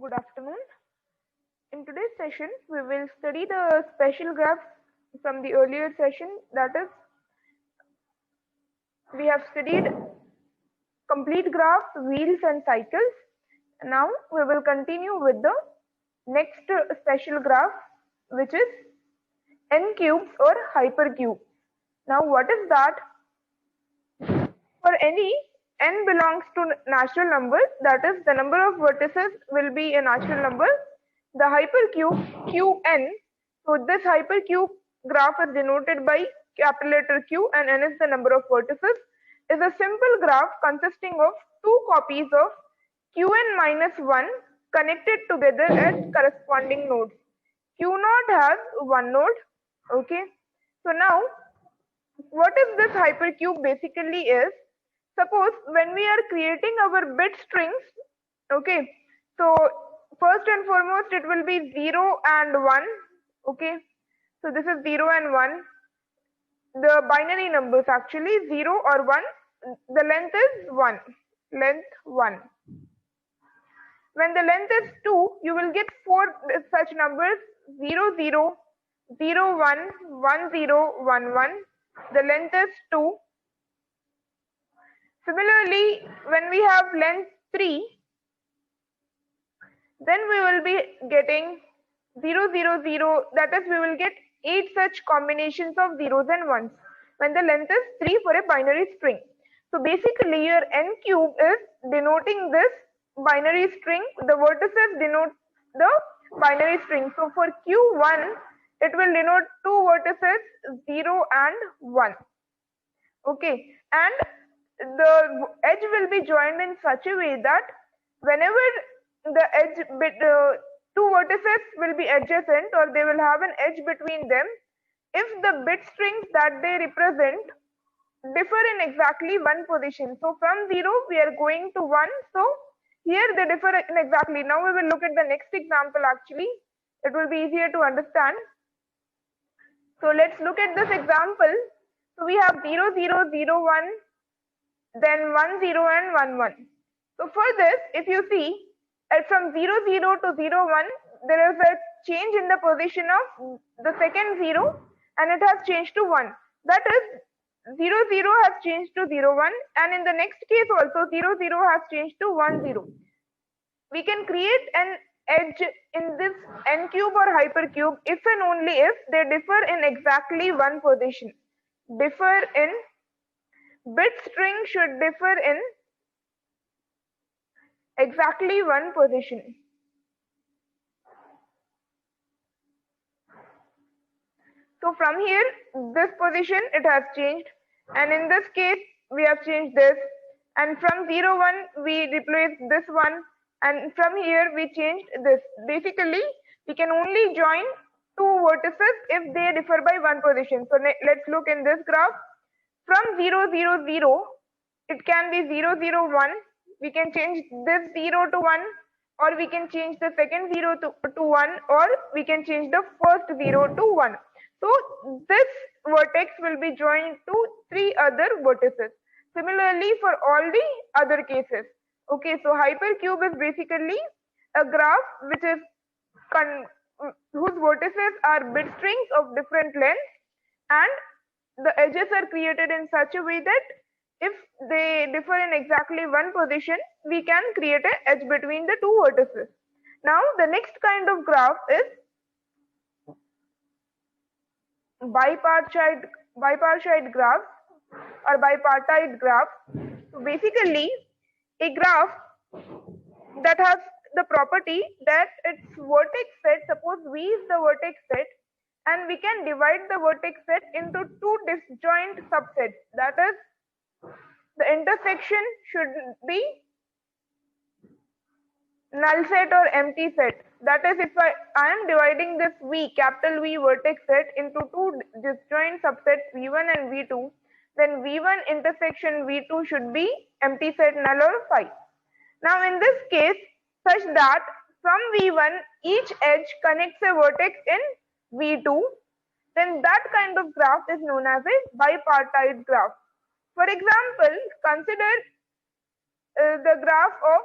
Good afternoon. In today's session, we will study the special graphs from the earlier session. That is, we have studied complete graphs, wheels and cycles. Now we will continue with the next special graph, which is n cubes or hypercubes. Now what is that? For any n belongs to natural numbers, that is the number of vertices will be a natural number. The hypercube Qn, so this hypercube graph is denoted by capital letter Q and n is the number of vertices, is a simple graph consisting of two copies of Qn minus 1 connected together at corresponding nodes. Q0 has one node. Okay, so now what is this hypercube basically is, suppose when we are creating our bit strings, okay, so first and foremost it will be 0 and 1, okay, so this is 0 and 1, the binary numbers actually 0 or 1, the length is 1, length 1. When the length is 2, you will get 4 such numbers 0 0 0 1 1 0 1 1, the length is 2. Similarly, when we have length 3, then we will be getting 0 0 0, that is we will get 8 such combinations of zeros and ones when the length is 3 for a binary string. So basically your n cube is denoting this binary string, the vertices denote the binary string. So for Q1 it will denote two vertices 0 and 1, okay, and the edge will be joined in such a way that whenever the edge two vertices will be adjacent or they will have an edge between them, if the bit strings that they represent differ in exactly one position, so from 0 we are going to 1, so here they differ in exactly. Now we will look at the next example. Actually it will be easier to understand. So let's look at this example. So we have 0 0 0 1, then 1 0 and 1 1. So for this, if you see, from 0 0 to 0 1, there is a change in the position of the second 0 and it has changed to 1. That is 0 0 has changed to 0 1, and in the next case also 0 0 has changed to 1 0. We can create an edge in this n cube or hypercube if and only if they differ in exactly one position. Differ in bit string should differ in exactly one position. So from here, this position it has changed, and in this case we have changed this, and from 0 1 we replaced this one, and from here we changed this. Basically we can only join two vertices if they differ by one position. So let's look in this graph. From 0 0 0, it can be 0 0 1. We can change this 0 to 1, or we can change the second 0 to 1, or we can change the first 0 to 1. So this vertex will be joined to three other vertices. Similarly for all the other cases. Okay, so hypercube is basically a graph which is whose vertices are bit strings of different lengths, and the edges are created in such a way that if they differ in exactly one position, we can create an edge between the two vertices. Now the next kind of graph is bipartite graphs or bipartite graphs. So basically a graph that has the property that its vertex set, suppose V is the vertex set, and we can divide the vertex set into two disjoint subsets, that is the intersection should be null set or empty set. That is, if I am dividing this V, capital V vertex set into two disjoint subsets V1 and V2, then V1 intersection V2 should be empty set, null or phi. Now in this case, such that from V1 each edge connects a vertex in V2, then that kind of graph is known as a bipartite graph. For example, consider the graph of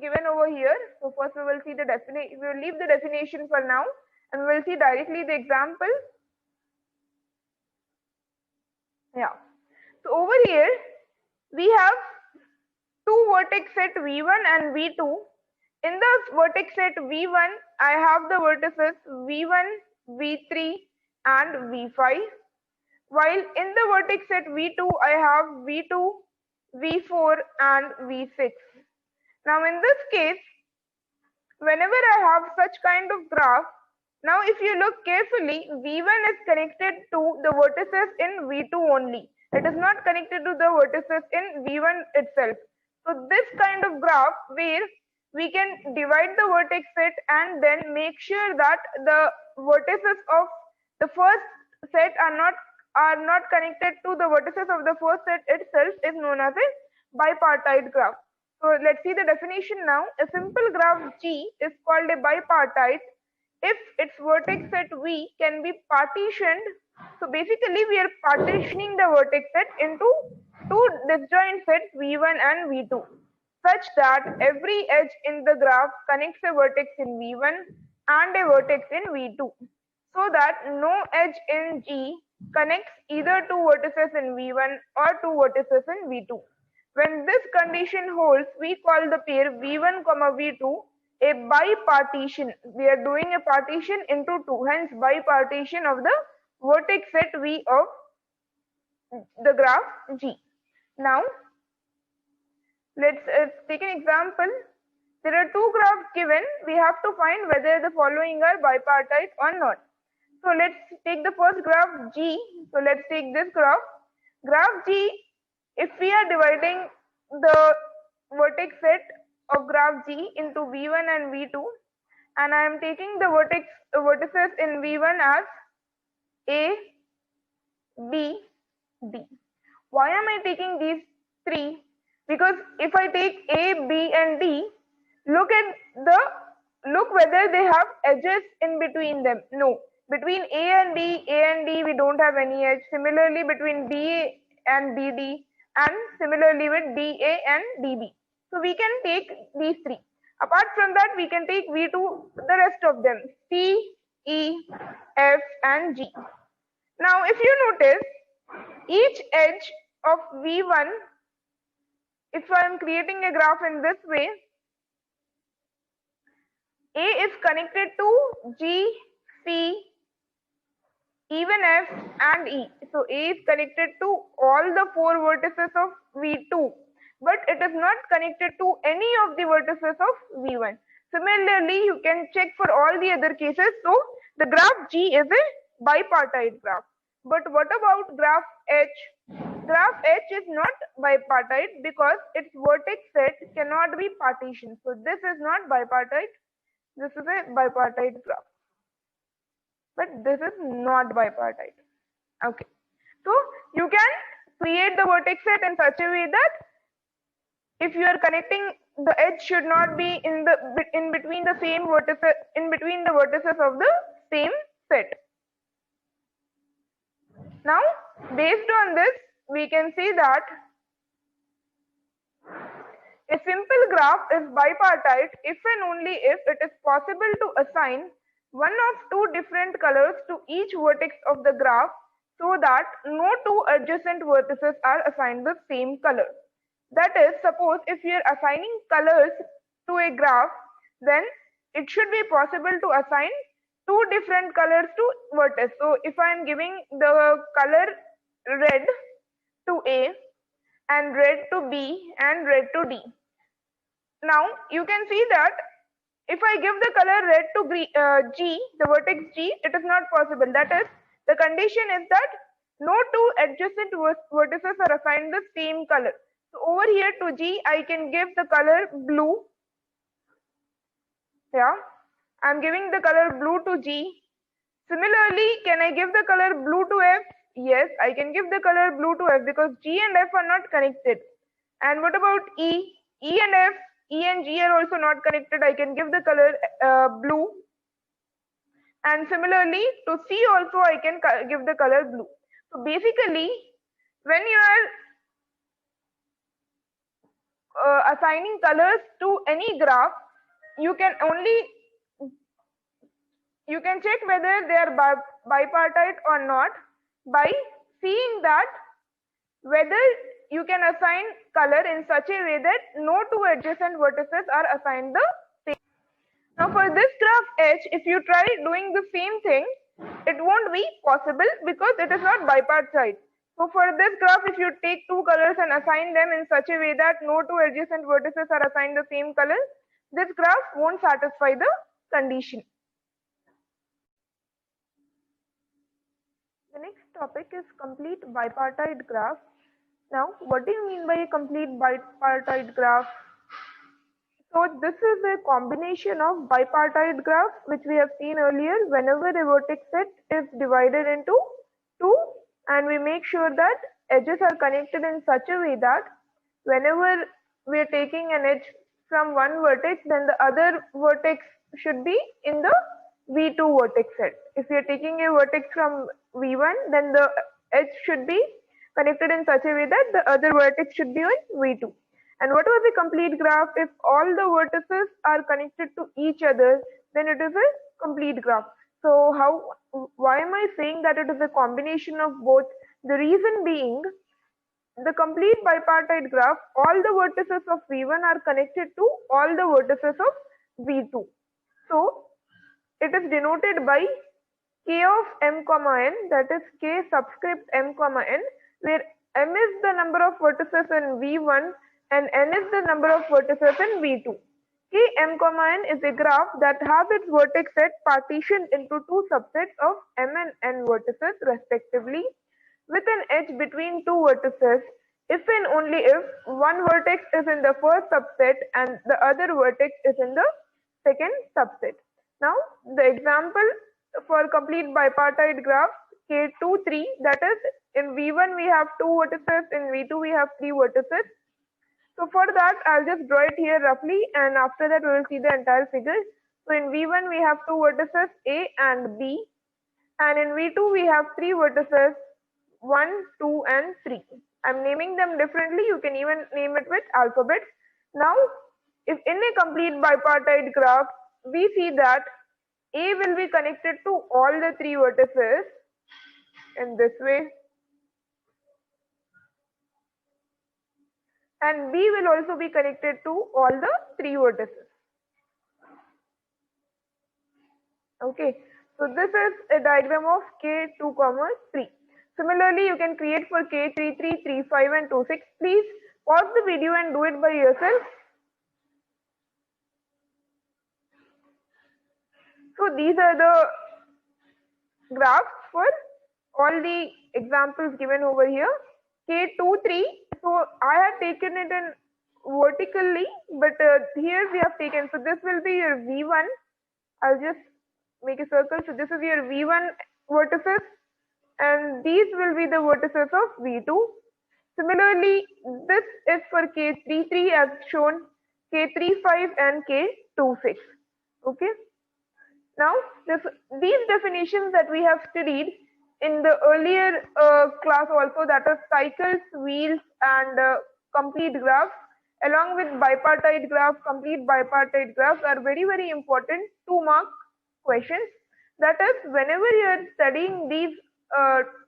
given over here. So first we will see the definition. We will leave the definition for now, and we will see directly the example. Yeah. So over here we have two vertex set V1 and V2. In the vertex set V1, I have the vertices V1, V3 and V5. While in the vertex set V2, I have V2, V4 and V6. Now in this case, whenever I have such kind of graph, now if you look carefully, V1 is connected to the vertices in V2 only. It is not connected to the vertices in V1 itself. So this kind of graph where we can divide the vertex set and then make sure that the vertices of the first set are not connected to the vertices of the first set itself is known as a bipartite graph. So let's see the definition now. A simple graph G is called a bipartite if its vertex set V can be partitioned. So basically we are partitioning the vertex set into two disjoint sets V1 and V2 such that every edge in the graph connects a vertex in V1 and a vertex in V2 so that no edge in G connects either two vertices in V1 or two vertices in V2. When this condition holds, we call the pair V1, V2 a bipartition. We are doing a partition into two, hence bipartition of the vertex set V of the graph G. Now, let's take an example. There are two graphs given. We have to find whether the following are bipartite or not. So let's take the first graph G. So let's take this graph. Graph G, if we are dividing the vertex set of graph G into V1 and V2, and I am taking the vertices in V1 as A, B, D. Why am I taking these three? Because if I take A, B and D, look whether they have edges in between them. No. Between A and D we don't have any edge. Similarly between BA and BD, and similarly with DA and DB. So we can take these three. Apart from that, we can take V2, the rest of them, C, E, F and G. Now if you notice, each edge of V1, if I am creating a graph in this way, A is connected to G, C, even F and E. So A is connected to all the four vertices of V2, but it is not connected to any of the vertices of V1. Similarly, you can check for all the other cases. So the graph G is a bipartite graph. But what about graph H? Graph H is not bipartite because its vertex set cannot be partitioned. So this is not bipartite. This is a bipartite graph. But this is not bipartite. Okay. So you can create the vertex set in such a way that if you are connecting, the edge should not be in between the same vertices, in between the vertices of the same set. Now, based on this, we can see that a simple graph is bipartite if and only if it is possible to assign one of two different colors to each vertex of the graph so that no two adjacent vertices are assigned the same color. That is, suppose if you are assigning colors to a graph, then it should be possible to assign two different colors to vertex. So if I am giving the color red to A and red to B and red to D. Now you can see that if I give the color red to G, the vertex G, it is not possible. That is, the condition is that no two adjacent vertices are assigned the same color. So over here to G, I can give the color blue. Yeah, I am giving the color blue to G. Similarly, can I give the color blue to F? Yes, I can give the color blue to F because G and F are not connected. And what about E? E and F, E and G are also not connected. I can give the color blue. And similarly, to C also I can give the color blue. So basically, when you assigning colors to any graph, you can check whether they are bipartite or not by seeing that whether you can assign color in such a way that no two adjacent vertices are assigned the same. Now for this graph H, if you try doing the same thing, it won't be possible because it is not bipartite. So for this graph, if you take two colors and assign them in such a way that no two adjacent vertices are assigned the same color, this graph won't satisfy the condition. The next topic is complete bipartite graph. Now, what do you mean by a complete bipartite graph? So this is a combination of bipartite graph which we have seen earlier. Whenever a vertex set is divided into two and we make sure that edges are connected in such a way that whenever we are taking an edge from one vertex, then the other vertex should be in the V2 vertex set. If we are taking a vertex from V1, then the edge should be connected in such a way that the other vertex should be on V2. And what was a complete graph? If all the vertices are connected to each other, then it is a complete graph. So why am I saying that it is a combination of both? The reason being, the complete bipartite graph, all the vertices of V1 are connected to all the vertices of V2. So it is denoted by K of m comma n, that is K subscript m comma n, where m is the number of vertices in V1 and n is the number of vertices in V2. K m comma n is a graph that has its vertex set partitioned into two subsets of m and n vertices respectively, with an edge between two vertices if and only if one vertex is in the first subset and the other vertex is in the second subset. Now the example for complete bipartite graph K2, 3, that is in V1 we have two vertices, in V2 we have three vertices. So for that I'll just draw it here roughly and after that we will see the entire figure. So in V1 we have two vertices A and B, and in V2 we have three vertices 1, 2 and 3. I'm naming them differently, you can even name it with alphabets. Now if in a complete bipartite graph we see that A will be connected to all the three vertices in this way, and B will also be connected to all the three vertices. Okay, so this is a diagram of K2, 3. Similarly, you can create for K3, 3, 3, 5 and 2, 6. Please pause the video and do it by yourself. So these are the graphs for all the examples given over here. K2, 3. So I have taken it in vertically, but here we have taken. So this will be your V1. I'll just make a circle. So this is your V1 vertices, and these will be the vertices of V2. Similarly, this is for K3, 3 as shown, K3, 5 and K2, 6. Okay. Now, these definitions that we have studied in the earlier class also, that is cycles, wheels and complete graphs, along with bipartite graph, complete bipartite graphs are very, very important 2-mark questions. That is, whenever you are studying these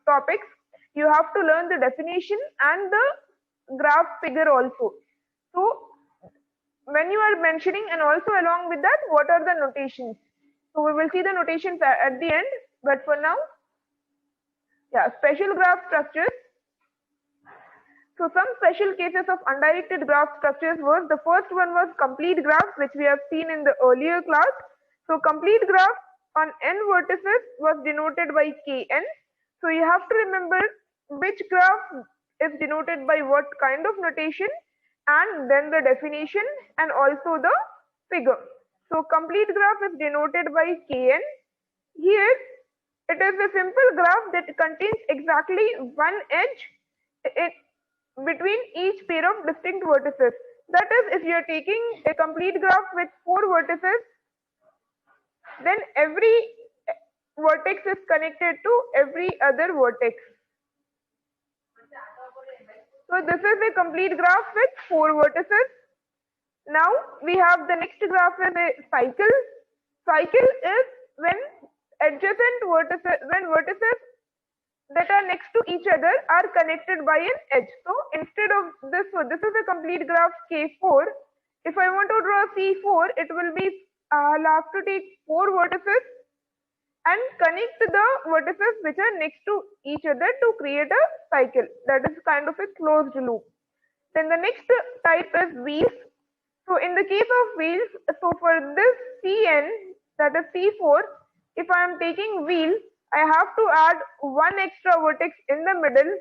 topics, you have to learn the definition and the graph figure also. So, when you are mentioning and also along with that, what are the notations? So we will see the notations at the end, but for now, yeah, special graph structures. So some special cases of undirected graph structures was, the first one was complete graphs, which we have seen in the earlier class. So complete graph on n vertices was denoted by Kn. So you have to remember which graph is denoted by what kind of notation, and then the definition and also the figure. So complete graph is denoted by Kn. Here it is a simple graph that contains exactly one edge between each pair of distinct vertices. That is, if you are taking a complete graph with 4 vertices, then every vertex is connected to every other vertex. So this is a complete graph with 4 vertices. Now we have the next graph as a cycle. Cycle is when adjacent vertices, when vertices that are next to each other are connected by an edge. So instead of this, so this is a complete graph K4. If I want to draw C4, it will be I'll have to take 4 vertices and connect the vertices which are next to each other to create a cycle. That is kind of a closed loop. Then the next type is wheels. So in the case of wheels, so for this Cn, that is C4, if I am taking wheel, I have to add one extra vertex in the middle,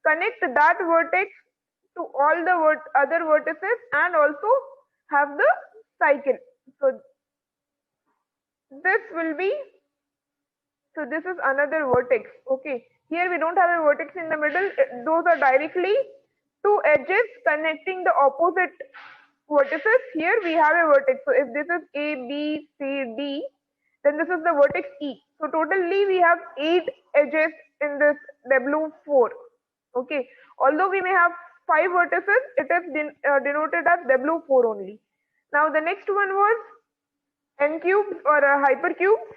connect that vertex to all the other vertices and also have the cycle. So this will be, so this is another vertex. Okay, here we don't have a vertex in the middle. Those are directly two edges connecting the opposite vertices. Here we have a vertex. So if this is A, B, C, D, then this is the vertex E. So totally we have 8 edges in this W4. Okay, although we may have 5 vertices, it is denoted as W4 only. Now the next one was n cubes or hypercubes.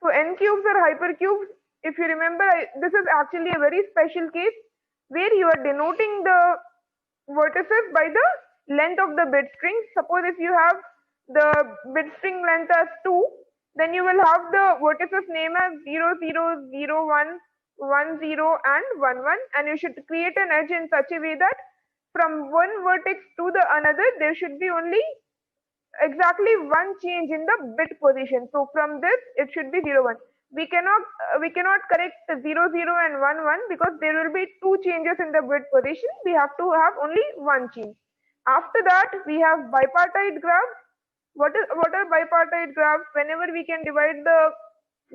So n cubes or hypercubes, if you remember, this is actually a very special case where you are denoting the vertices by the length of the bit string. Suppose if you have the bit string length as 2, then you will have the vertices name as 0, 0, 0, 1, 1, 0 and 1, 1, and you should create an edge in such a way that from one vertex to the another there should be only exactly one change in the bit position. So from this it should be 0, 1. We cannot correct 0, 0 and 1, 1 because there will be two changes in the bit position. We have to have only one change. After that we have bipartite graphs. What are bipartite graphs? Whenever we can divide the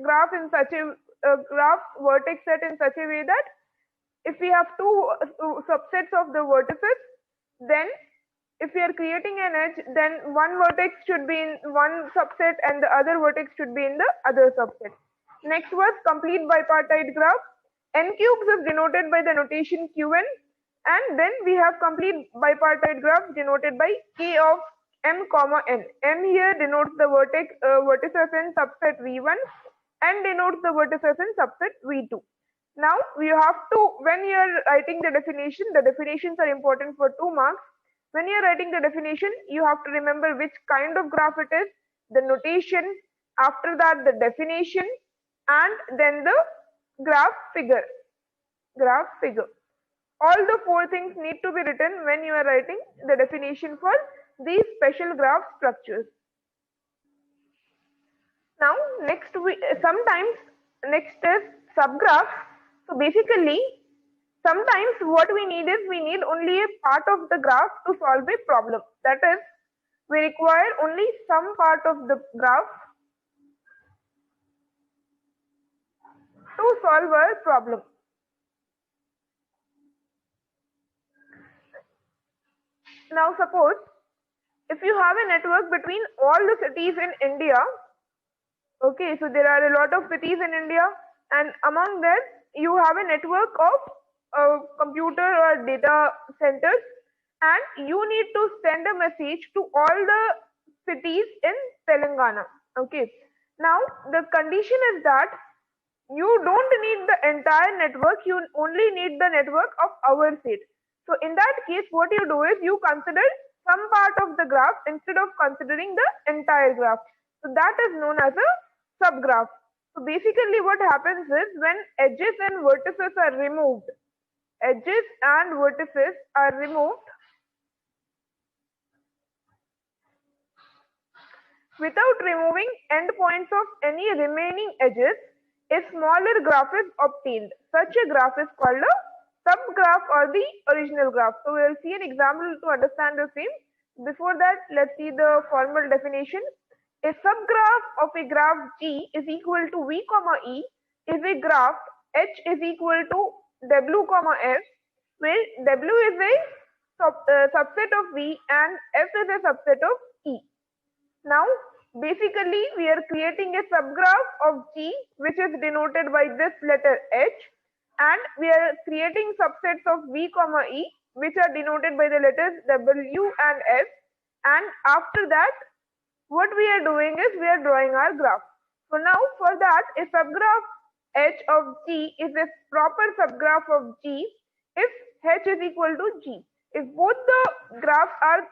graph in such a graph vertex set in such a way that if we have two subsets of the vertices, then if we are creating an edge, then one vertex should be in one subset and the other vertex should be in the other subset. Next was complete bipartite graph. N cubes is denoted by the notation Qn, and then we have complete bipartite graph denoted by K of m comma n. M here denotes the vertices in subset V1 and denotes the vertices in subset V2. Now you have to, when you are writing the definitions are important for 2 marks. When you are writing the definition, you have to remember which kind of graph it is, the notation, after that the definition, and then the graph figure. All the 4 things need to be written when you are writing the definition for these special graph structures. Now next next is subgraph. So basically sometimes what we need is we need only a part of the graph to solve a problem. That is, we require only some part of the graph to solve a problem. Now suppose if you have a network between all the cities in India, okay, so there are a lot of cities in India, and among them you have a network of computer or data centers, and you need to send a message to all the cities in Telangana. Okay, now the condition is that you don't need the entire network, you only need the network of our state. So in that case, what you do is you consider some part of the graph instead of considering the entire graph. So that is known as a subgraph. So basically what happens is when edges and vertices are removed, without removing endpoints of any remaining edges, a smaller graph is obtained. Such a graph is called a subgraph or the original graph. So we will see an example to understand the same. Before that, let's see the formal definition. A subgraph of a graph G is equal to V comma E is a graph H is equal to W comma F, where W is a subset of V and F is a subset of E. Now basically we are creating a subgraph of G which is denoted by this letter H, and we are creating subsets of V comma E which are denoted by the letters W and F, and after that what we are doing is we are drawing our graph. So now for that, a subgraph H of G is a proper subgraph of G if H is equal to G. If both the graphs are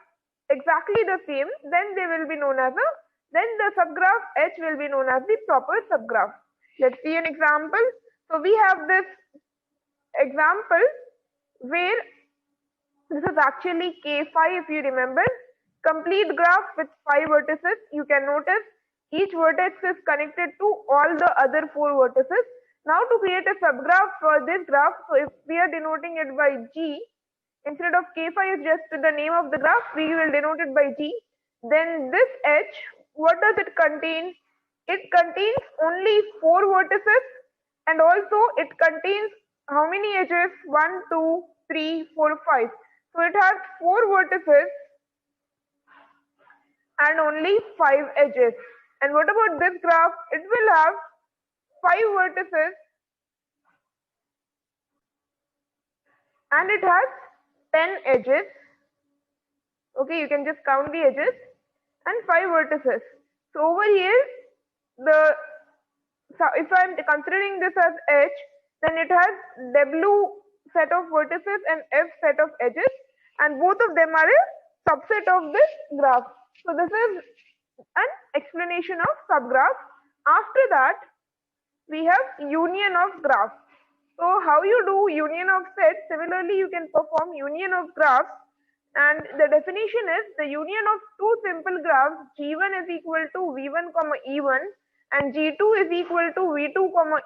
exactly the same, then they will be known as then the subgraph H will be known as the proper subgraph. Let's see an example. So we have this example where this is actually K5 if you remember. Complete graph with 5 vertices. You can notice each vertex is connected to all the other 4 vertices. Now to create a subgraph for this graph, so if we are denoting it by G, instead of K5 is just the name of the graph, we will denote it by G. Then this H, what does it contain? It contains only 4 vertices and also it contains how many edges? 1, 2, 3, 4, 5. So it has 4 vertices and only 5 edges. And what about this graph? It will have 5 vertices and it has 10 edges. Okay, you can just count the edges and 5 vertices. So over here, if I am considering this as H, then it has W set of vertices and F set of edges, and both of them are a subset of this graph. So this is an explanation of subgraph. After that, we have union of graphs. So how you do union of sets? Similarly, you can perform union of graphs, and the definition is the union of two simple graphs G1 is equal to V1, E1 and G2 is equal to V2,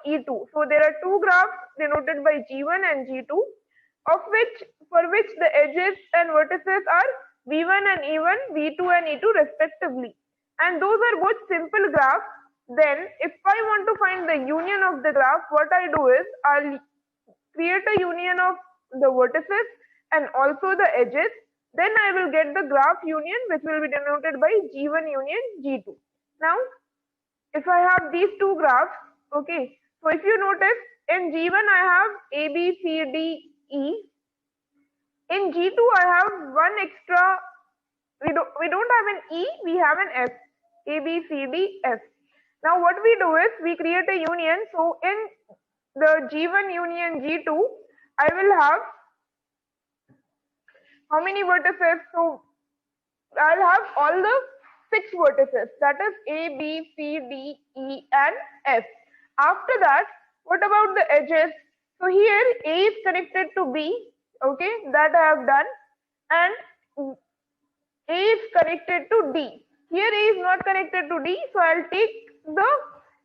E2. So there are two graphs denoted by G1 and G2, for which the edges and vertices are V1 and E1, V2 and E2 respectively. And those are both simple graphs. Then if I want to find the union of the graph, what I do is I'll create a union of the vertices and also the edges. Then I will get the graph union, which will be denoted by G1 union G2. Now, if I have these two graphs, okay, so if you notice in G1 I have A, B, C, D, E. In G2 I have one extra, we don't have an E, we have an F. A, B, C, D, F. Now what we do is we create a union. So in the G1 union G2, I will have how many vertices? So I'll have all the 6 vertices, that is A, B, C, D, E and F. After that, what about the edges? So here A is connected to B, okay, that I have done, and A is connected to D. Here A is not connected to D, so I'll take the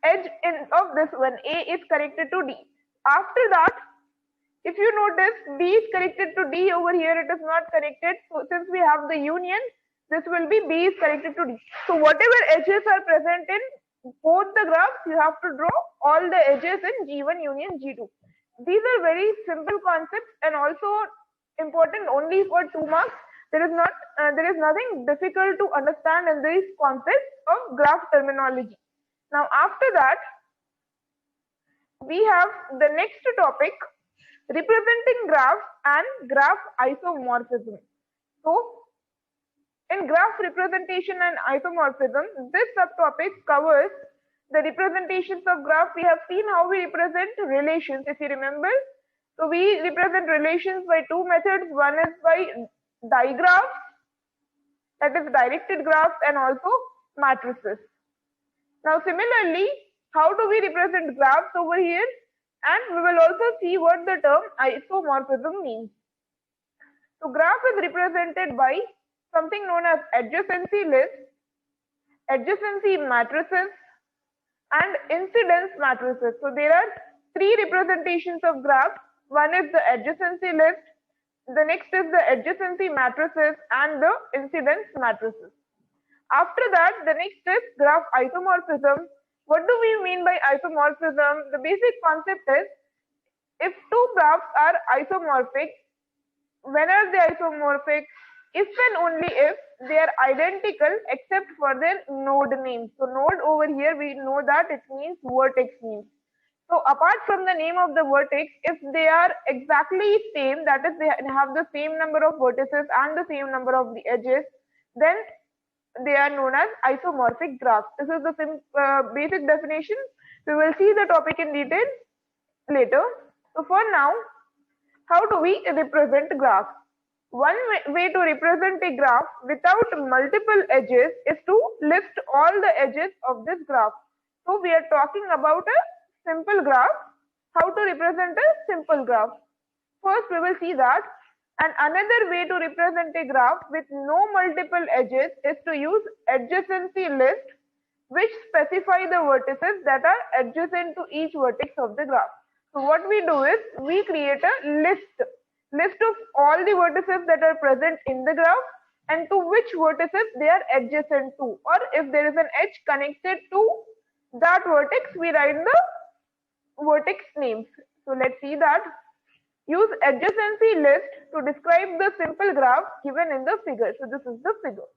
edge of this one. A is connected to D. After that, if you notice, B is connected to D. Over here it is not connected. So since we have the union, this will be B is connected to D. So whatever edges are present in both the graphs, you have to draw all the edges in G1 union G2. These are very simple concepts and also important only for 2 marks. There is nothing difficult to understand in these concepts of graph terminology. Now after that, we have the next topic, representing graphs and graph isomorphism. So in graph representation and isomorphism, this subtopic covers the representations of graph. We have seen how we represent relations, if you remember. So we represent relations by 2 methods. One is by digraphs, that is directed graphs, and also matrices. Now similarly, how do we represent graphs over here? And we will also see what the term isomorphism means. So graph is represented by something known as adjacency list, adjacency matrices, and incidence matrices. So there are 3 representations of graph. One is the adjacency list, the next is the adjacency matrices, and the incidence matrices. After that, the next is graph isomorphism. What do we mean by isomorphism? The basic concept is, if 2 graphs are isomorphic, when are they isomorphic? If and only if they are identical except for their node names. So node over here, we know that it means vertex names. So apart from the name of the vertex, if they are exactly same, that is they have the same number of vertices and the same number of the edges, then they are known as isomorphic graphs. This is the basic definition. We will see the topic in detail later. So for now, how do we represent graph? One way to represent a graph without multiple edges is to list all the edges of this graph. So we are talking about a simple graph. How to represent a simple graph? First, we will see that. And another way to represent a graph with no multiple edges is to use adjacency list, which specify the vertices that are adjacent to each vertex of the graph. So what we do is we create a list of all the vertices that are present in the graph and to which vertices they are adjacent to, or if there is an edge connected to that vertex, we write the vertex names. So let's see that. Use adjacency list to describe the simple graph given in the figure. So this is the figure.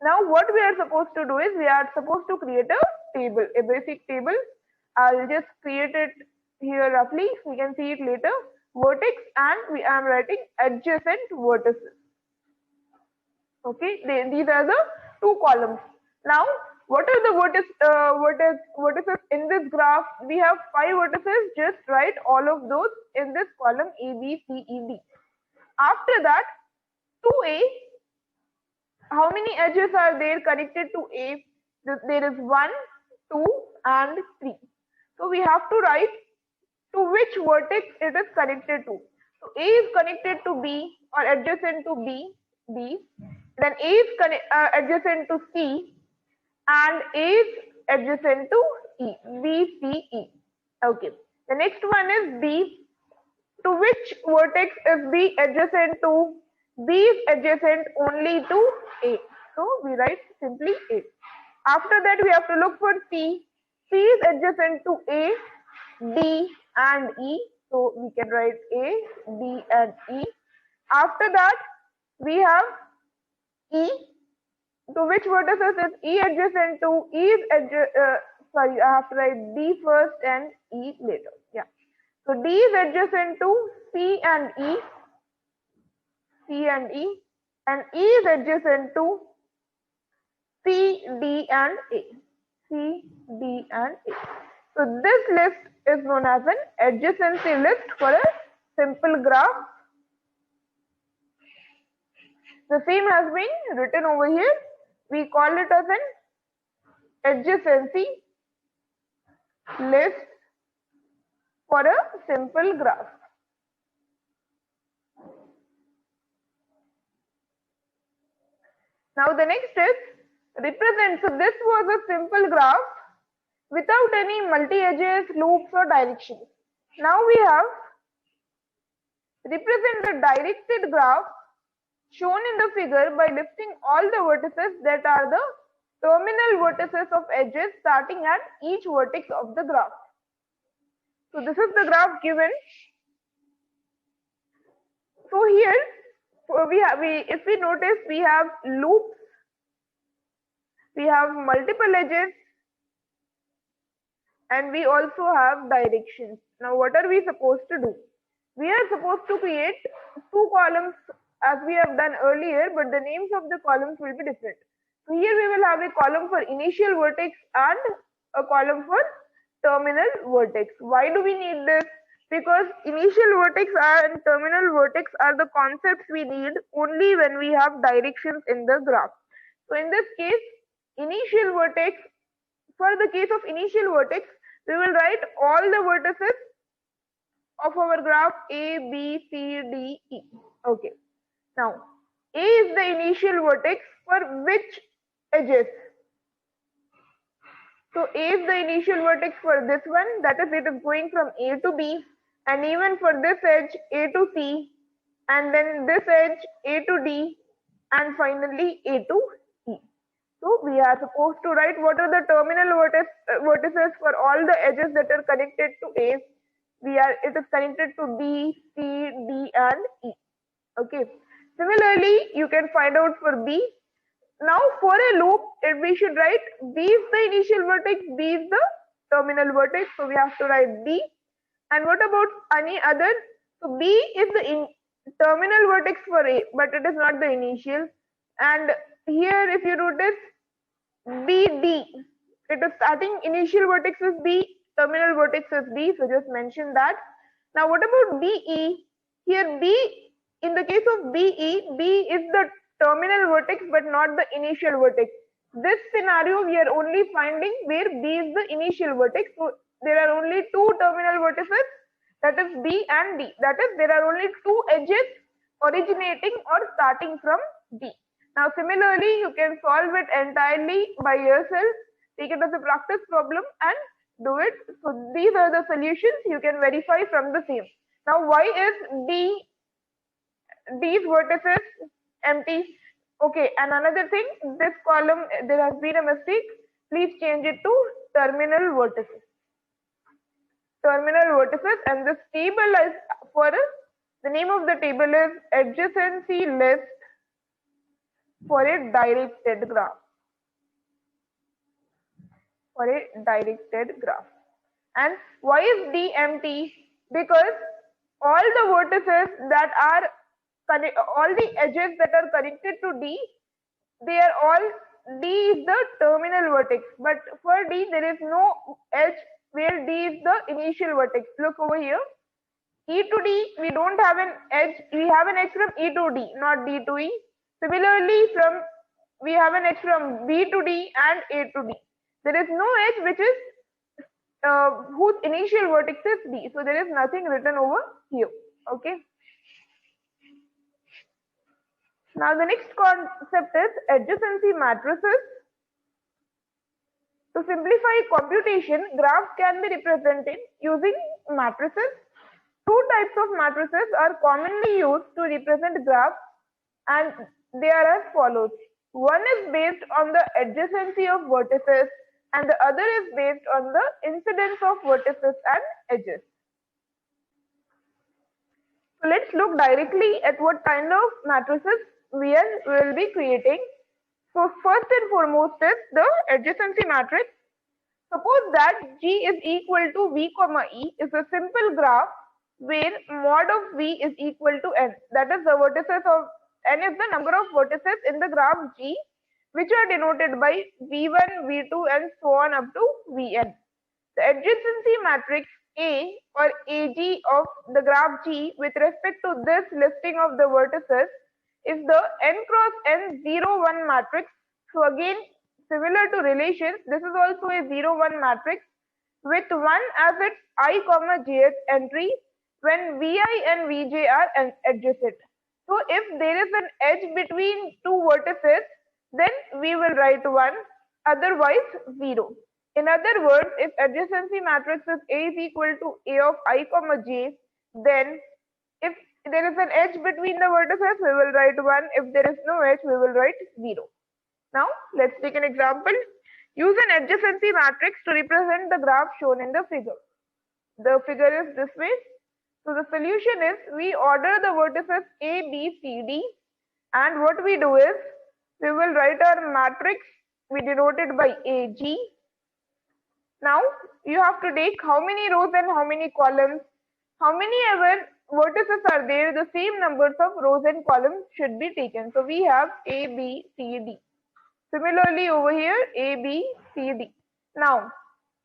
Now what we are supposed to do is we are supposed to create a table, a basic table. I'll just create it here roughly. We can see it later. Vertex, and I am writing adjacent vertices. Okay, these are the two columns. Now, what are the vertices in this graph? We have 5 vertices. Just write all of those in this column A, B, C, E, D. After that, to A, how many edges are there connected to A? There is 1, 2, and 3. So we have to write to which vertex it is connected to. So A is connected to B or adjacent to B. Then A is adjacent to C, and A is adjacent to E. B, C, E. Okay. The next one is B. To which vertex is B adjacent to? B is adjacent only to A. So we write simply A. After that, we have to look for C. C is adjacent to A, D, and E. So we can write A, D, and E. After that, we have E. To which vertices is E adjacent to? E is sorry, I have to write D first and E later. Yeah. So D is adjacent to C and E. And E is adjacent to C, D, and A. C, D, and A. So this list is known as an adjacency list for a simple graph. The same has been written over here. We call it as an adjacency list for a simple graph. Now the next is represent. So this was a simple graph without any multi-edges, loops, or directions. Now we have represent the directed graph shown in the figure by listing all the vertices that are the terminal vertices of edges starting at each vertex of the graph. So this is the graph given. So here if we notice, we have loops, we have multiple edges, and we also have directions. Now what are we supposed to do? We are supposed to create 2 columns as we have done earlier, but the names of the columns will be different. So here we will have a column for initial vertex and a column for terminal vertex. Why do we need this? Because initial vertex and terminal vertex are the concepts we need only when we have directions in the graph. So in this case, initial vertex, for the case of initial vertex, we will write all the vertices of our graph A, B, C, D, E. Okay. Now, A is the initial vertex for which edges? So A is the initial vertex for this one, that is, it is going from A to B, and even for this edge A to C, and then this edge A to D, and finally A to E. So we are supposed to write what are the terminal vertices for all the edges that are connected to A. It is connected to B, C, D, and E. Okay. Similarly, you can find out for B. Now for a loop, we should write B is the initial vertex, B is the terminal vertex. So we have to write B. And what about any other? So B is the terminal vertex for A, but it is not the initial. And here if you notice BD, it is starting initial vertex is B, terminal vertex is B, so just mention that. Now what about BE? Here B, in the case of BE, B is the terminal vertex but not the initial vertex. This scenario we are only finding where B is the initial vertex. So there are only two terminal vertices, that is B and D. That is, there are only two edges originating or starting from D. Now similarly, you can solve it entirely by yourself. Take it as a practice problem and do it. So these are the solutions you can verify from the same. Now why is D's vertices empty? Okay, and another thing, this column there has been a mistake. Please change it to terminal vertices. Terminal vertices, and this table is for us. The name of the table is adjacency list for a directed graph. For a directed graph. And why is D empty? Because all the vertices that are all the edges that are connected to D, they are all, D is the terminal vertex, but for D there is no edge where D is the initial vertex. Look over here. E to D, we don't have an edge. We have an edge from E to D, not D to E. Similarly, we have an edge from B to D and A to D. There is no edge which is whose initial vertex is D. So there is nothing written over here. Okay. Now the next concept is adjacency matrices. To simplify computation, graphs can be represented using matrices. Two types of matrices are commonly used to represent graphs, and they are as follows. One is based on the adjacency of vertices and the other is based on the incidence of vertices and edges. So let's look directly at what kind of matrices we will be creating. So first and foremost is the adjacency matrix. Suppose that G is equal to V comma E is a simple graph where mod of V is equal to N. That is, the vertices of N is the number of vertices in the graph G, which are denoted by V1, V2 and so on up to Vn. The adjacency matrix A or AG of the graph G with respect to this listing of the vertices is the N cross N 0, 1 matrix. So again, similar to relations, this is also a 0, 1 matrix with 1 as its I, jth entry when Vi and Vj are adjacent. So if there is an edge between two vertices, then we will write 1, otherwise 0. In other words, if adjacency matrix is A is equal to A of I, j, then if there is an edge between the vertices, we will write 1. If there is no edge, we will write 0. Now, let's take an example. Use an adjacency matrix to represent the graph shown in the figure. The figure is this way. So the solution is we order the vertices A, B, C, D, and what we do is we will write our matrix, we denote it by AG. Now you have to take how many rows and how many columns. How many ever vertices are there, the same numbers of rows and columns should be taken. So we have A, B, C, D. Similarly over here A, B, C, D. Now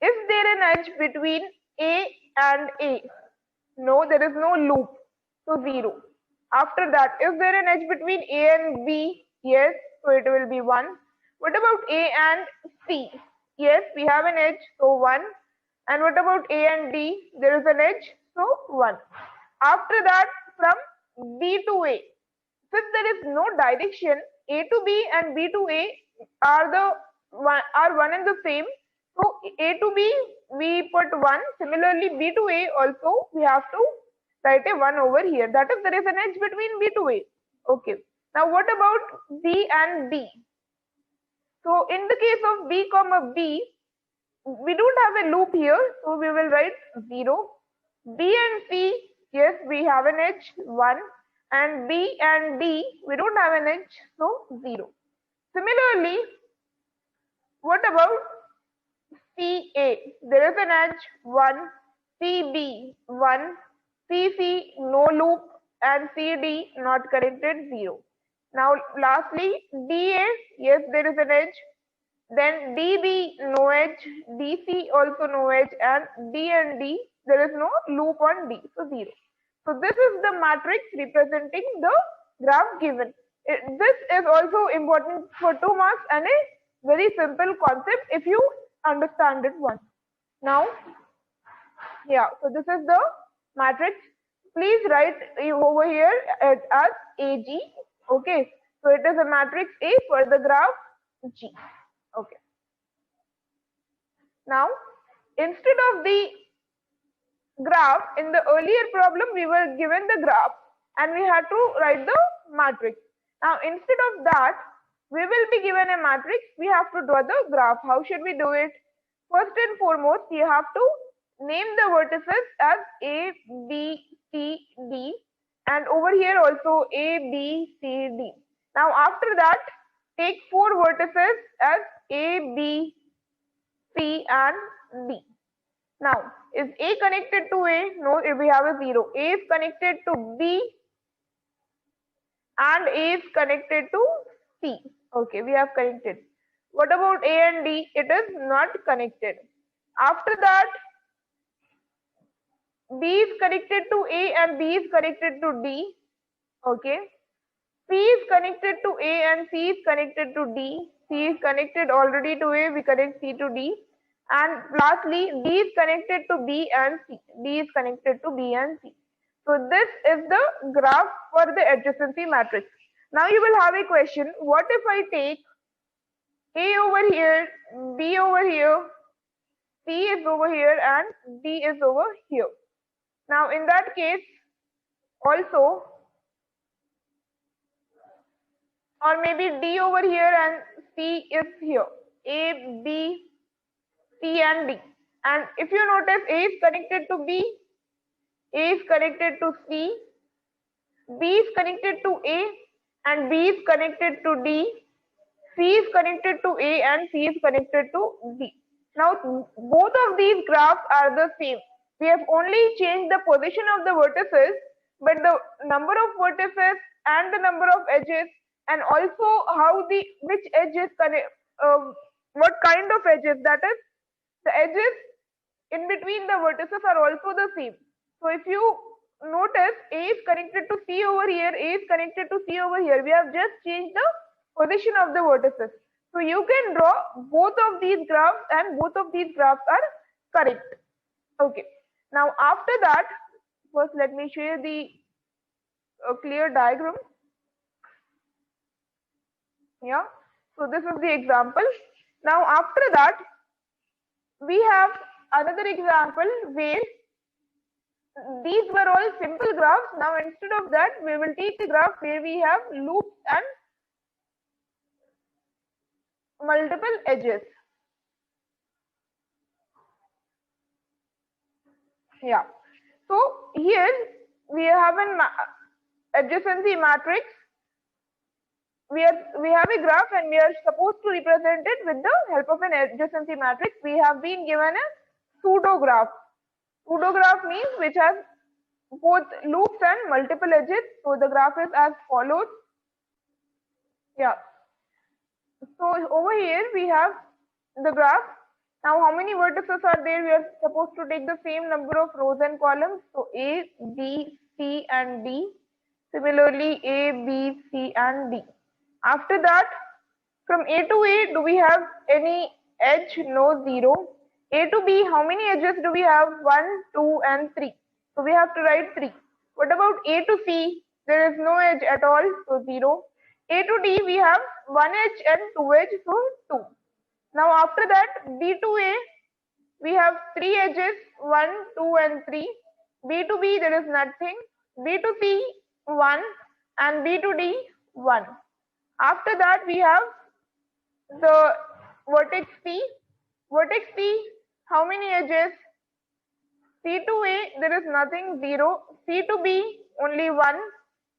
is there an edge between A and A? No, there is no loop, so 0. After that, is there an edge between A and B? Yes, so it will be 1. What about A and C? Yes, we have an edge, so 1. And what about A and D? There is an edge, so 1. After that, from B to A, since there is no direction, A to B and B to A are one and the same. So A to B we put 1. Similarly, B to A also we have to write a 1 over here. That is, there is an edge between B to A. Okay. Now what about B and D? So in the case of B comma B, we don't have a loop here, so we will write 0. B and C, yes, we have an edge 1, and B and D we don't have an edge, so 0. Similarly, what about CA? There is an edge 1, CB 1, CC no loop, and CD not connected 0. Now lastly, DA, yes, there is an edge. Then DB, no edge. DC, also no edge. And D and D, there is no loop on D, so 0. So this is the matrix representing the graph given. This is also important for 2 marks and a very simple concept if you understand it once. Now, yeah, so this is the matrix. Please write over here as AG. Okay, so it is a matrix A for the graph G. Okay. Now, instead of the graph, in the earlier problem, we were given the graph and we had to write the matrix. Now, instead of that, we will be given a matrix. We have to draw the graph. How should we do it? First and foremost, you have to name the vertices as A, B, C, D, and over here also A, B, C, D. Now, after that, take 4 vertices as A, B, C, and D. Now, is A connected to A? No, we have a 0. A is connected to B and A is connected to C. Okay, we have connected. What about A and D? It is not connected. After that, B is connected to A and B is connected to D. Okay. C is connected to A and C is connected to D. C is connected already to A, we connect C to D. And lastly, D is connected to B and C. D is connected to B and C. So this is the graph for the adjacency matrix. Now you will have a question, what if I take A over here, B over here, C is over here and D is over here. Now in that case also, or maybe D over here and C is here, A, B, C and D. And if you notice, A is connected to B, A is connected to C, B is connected to A and B is connected to D, C is connected to A and C is connected to D. Now both of these graphs are the same. We have only changed the position of the vertices, but the number of vertices and the number of edges and also how which edges what kind of edges, that is the edges in between the vertices are also the same. So if you notice, A is connected to C over here, A is connected to C over here. We have just changed the position of the vertices. So you can draw both of these graphs and both of these graphs are correct. Okay. Now after that, first let me show you the clear diagram. Yeah. So this is the example. Now after that, we have another example where these were all simple graphs. Now instead of that, we will take the graph where we have loops and multiple edges. Yeah. So here we have an adjacency matrix. We have a graph and we are supposed to represent it with the help of an adjacency matrix. We have been given a pseudo graph. Pseudo graph means which has both loops and multiple edges. So the graph is as follows. Yeah. So over here we have the graph. Now how many vertices are there? We are supposed to take the same number of rows and columns. So A, B, C and D. Similarly A, B, C and D. After that, from A to A, do we have any edge? No, 0. A to B, how many edges do we have? 1, 2 and 3. So we have to write 3. What about A to C? There is no edge at all, so 0. A to D, we have 1 edge and 2 edge, so 2. Now after that, B to A, we have 3 edges, 1, 2 and 3. B to B, there is nothing. B to C, 1 and B to D, 1. After that, we have the vertex P. Vertex P, how many edges? C to A, there is nothing, 0. C to B, only 1.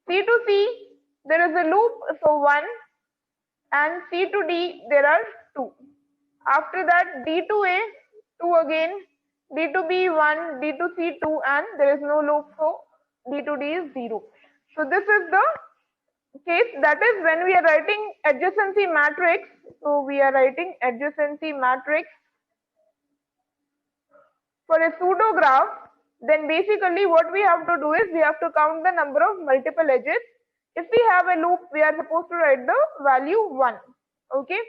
C to C, there is a loop, so 1. And C to D, there are 2. After that, D to A, 2 again. D to B, 1. D to C, 2. And there is no loop, so D to D is 0. So this is the case, that is when we are writing adjacency matrix. So we are writing adjacency matrix for a pseudo graph. Then basically what we have to do is we have to count the number of multiple edges. If we have a loop, we are supposed to write the value 1. Okay,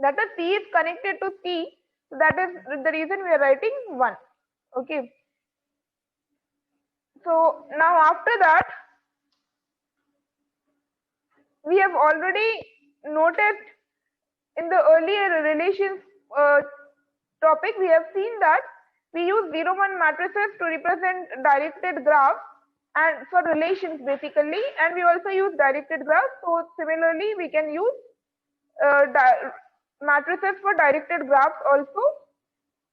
that is C is connected to C, so that is the reason we are writing 1. Okay, so now after that, we have already noticed in the earlier relations topic, we have seen that we use 0, 1 matrices to represent directed graphs and for relations basically, and we also use directed graphs. So similarly, we can use matrices for directed graphs also,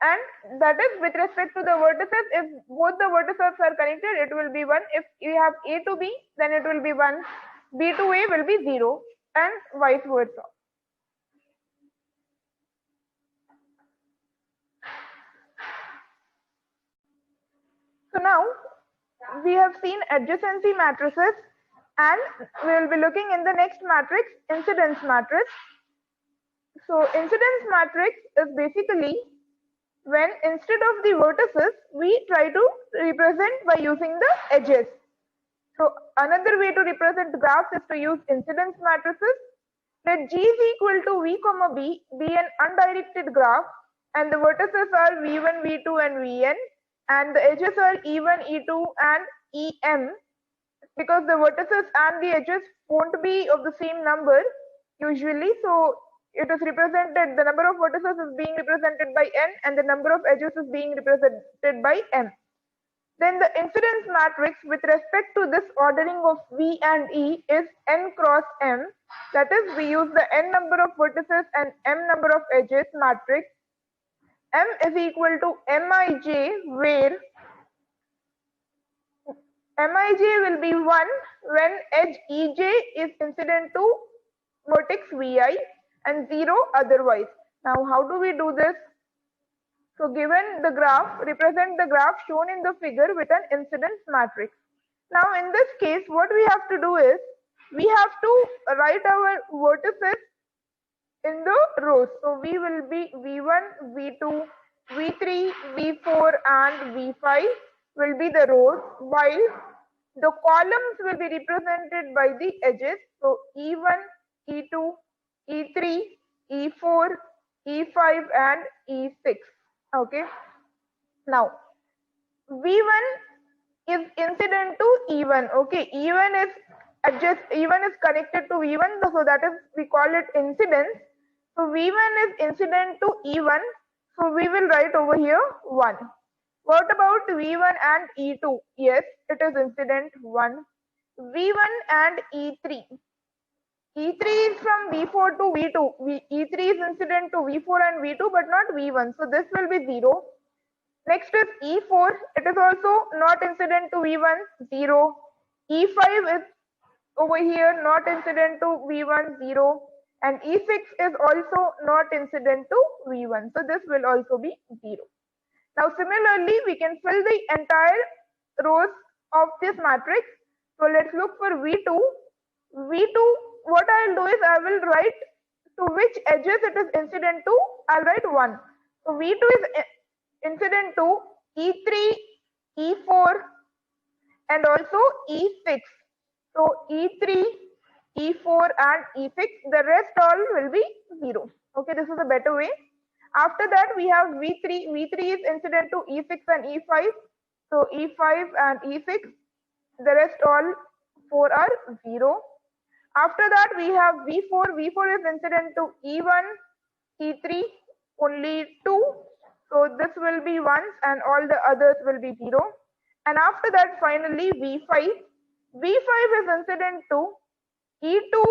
and that is with respect to the vertices. If both the vertices are connected, it will be 1. If we have A to B, then it will be 1. B to A will be 0, and vice versa. So now we have seen adjacency matrices, and we will be looking in the next matrix, incidence matrix. So incidence matrix is basically when instead of the vertices, we try to represent by using the edges. So another way to represent graphs is to use incidence matrices. Let G is equal to V comma B be an undirected graph, and the vertices are V1, V2 and Vn, and the edges are E1, E2 and Em. Because the vertices and the edges won't be of the same number usually, so it is represented, the number of vertices is being represented by n and the number of edges is being represented by m. Then the incidence matrix with respect to this ordering of V and E is n cross m. That is, we use the n number of vertices and m number of edges matrix. M is equal to Mij, where Mij will be 1 when edge Ej is incident to vertex Vi and 0 otherwise. Now how do we do this? So given the graph, represent the graph shown in the figure with an incidence matrix. Now in this case, what we have to do is, we have to write our vertices in the rows. So we will be V1, V2, V3, V4 and V5 will be the rows, while the columns will be represented by the edges. So E1, E2, E3, E4, E5 and E6. Okay. Now V1 is incident to E1. Okay, E1 is connected to V1, so that is, we call it incidence. So V1 is incident to E1, so we will write over here 1. What about V1 and E2? Yes, it is incident 1. V1 and E3. E3 is from V4 to V2. E3 is incident to V4 and V2, but not V1. So this will be 0. Next is E4. It is also not incident to V1, 0. E5 is over here, not incident to V1, 0. And E6 is also not incident to V1. So this will also be 0. Now similarly, we can fill the entire rows of this matrix. So let's look for V2. V2, what I will do is, I will write to which edges it is incident to. I'll write 1. So V2 is incident to E3, E4 and also E6. So E3, E4 and E6, the rest all will be 0. Okay, this is a better way. After that we have V3. V3 is incident to E6 and E5. So E5 and E6, the rest all 4 are 0. After that we have V4. V4 is incident to E1, E3, only 2. So this will be 1 and all the others will be 0. And after that finally V5. V5 is incident to E2,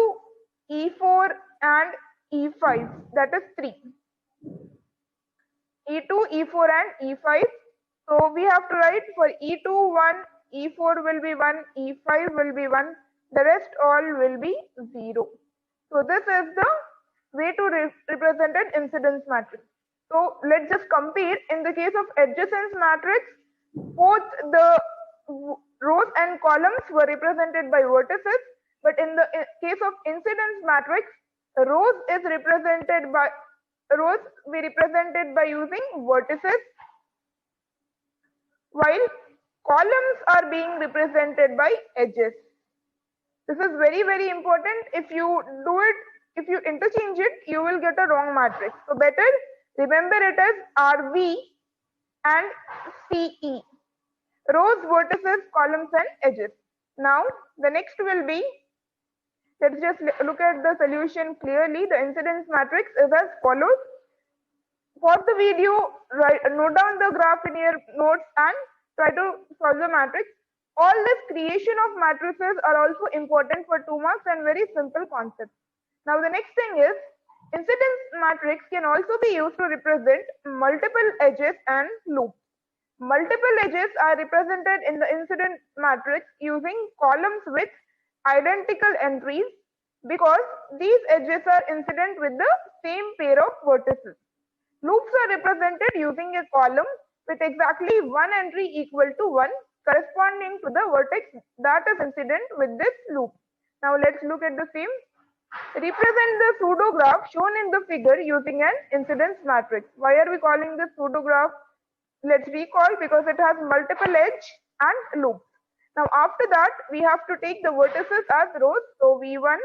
E4 and E5, that is 3. E2, E4 and E5. So we have to write for E2 1, E4 will be 1, E5 will be 1, the rest all will be 0. So this is the way to represent an incidence matrix. So let's just compare. In the case of adjacence matrix, both the rows and columns were represented by vertices, But in the case of incidence matrix, rows is represented by rows we represented by using vertices, while columns are being represented by edges. This is very important. If you do it, if you interchange it, you will get a wrong matrix. So better remember it as RV and CE. Rows, vertices, columns and edges. Now the next will be, let's just look at the solution clearly. The incidence matrix is as follows. Pause the video, note down the graph in your notes and try to solve the matrix. All this creation of matrices are also important for 2 marks and very simple concepts. Now the next thing is, incidence matrix can also be used to represent multiple edges and loops. Multiple edges are represented in the incidence matrix using columns with identical entries because these edges are incident with the same pair of vertices. Loops are represented using a column with exactly one entry equal to 1 corresponding to the vertex that is incident with this loop. Now let's look at the same. Represent the pseudograph shown in the figure using an incidence matrix. Why are we calling this pseudograph? Let's recall, because it has multiple edge and loops. Now after that we have to take the vertices as rows. So V1,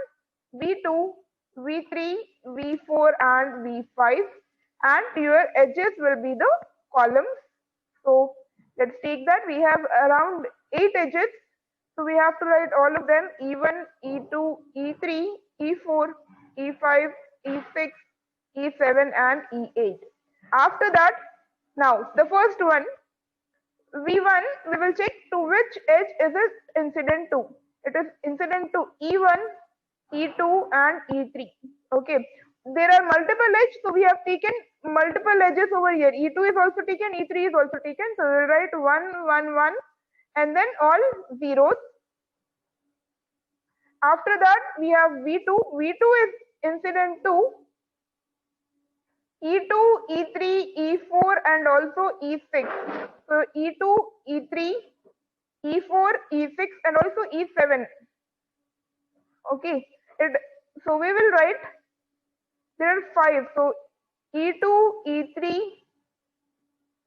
V2, V3, V4 and V5, and your edges will be the columns. So let's take that. We have around 8 edges. So we have to write all of them: E1, E2, E3, E4, E5, E6, E7 and E8. After that, now the first one, V1, we will check to which edge is it incident to. It is incident to E1, E2 and E3. Okay. There are multiple edges, so we have taken multiple edges over here. E2 is also taken, E3 is also taken. So we will write 1, 1, 1 and then all zeros. After that we have V2. V2 is incident to E2, E3, E4 and also E6. So E2, E3, E4, E6 and also E7. Okay. So we will write, there are 5. So E2, E3,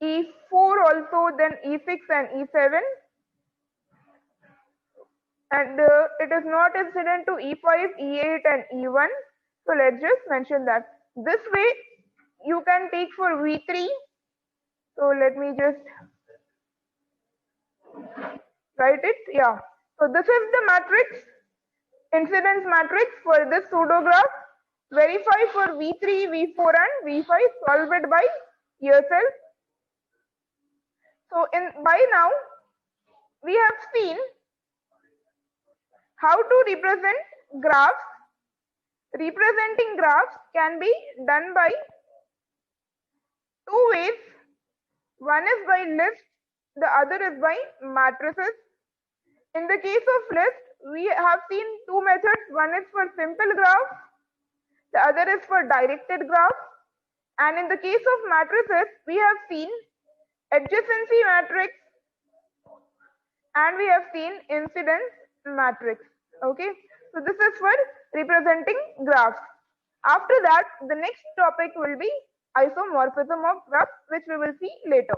E4 also, then E6 and E7. And it is not incident to E5, E8 and E1. So let's just mention that. This way you can take for V3. So let me just write it. Yeah. So this is the matrix, incidence matrix for this pseudograph. Verify for V3, V4 and V5. Solve it by yourself. So by now we have seen how to represent graphs. Representing graphs can be done by 2 ways. One is by list, the other is by matrices. In the case of list, we have seen 2 methods. One is for simple graphs, the other is for directed graphs. And in the case of matrices, we have seen adjacency matrix and we have seen incidence matrix. Okay, so this is for representing graphs. After that, the next topic will be isomorphism of graphs, which we will see later.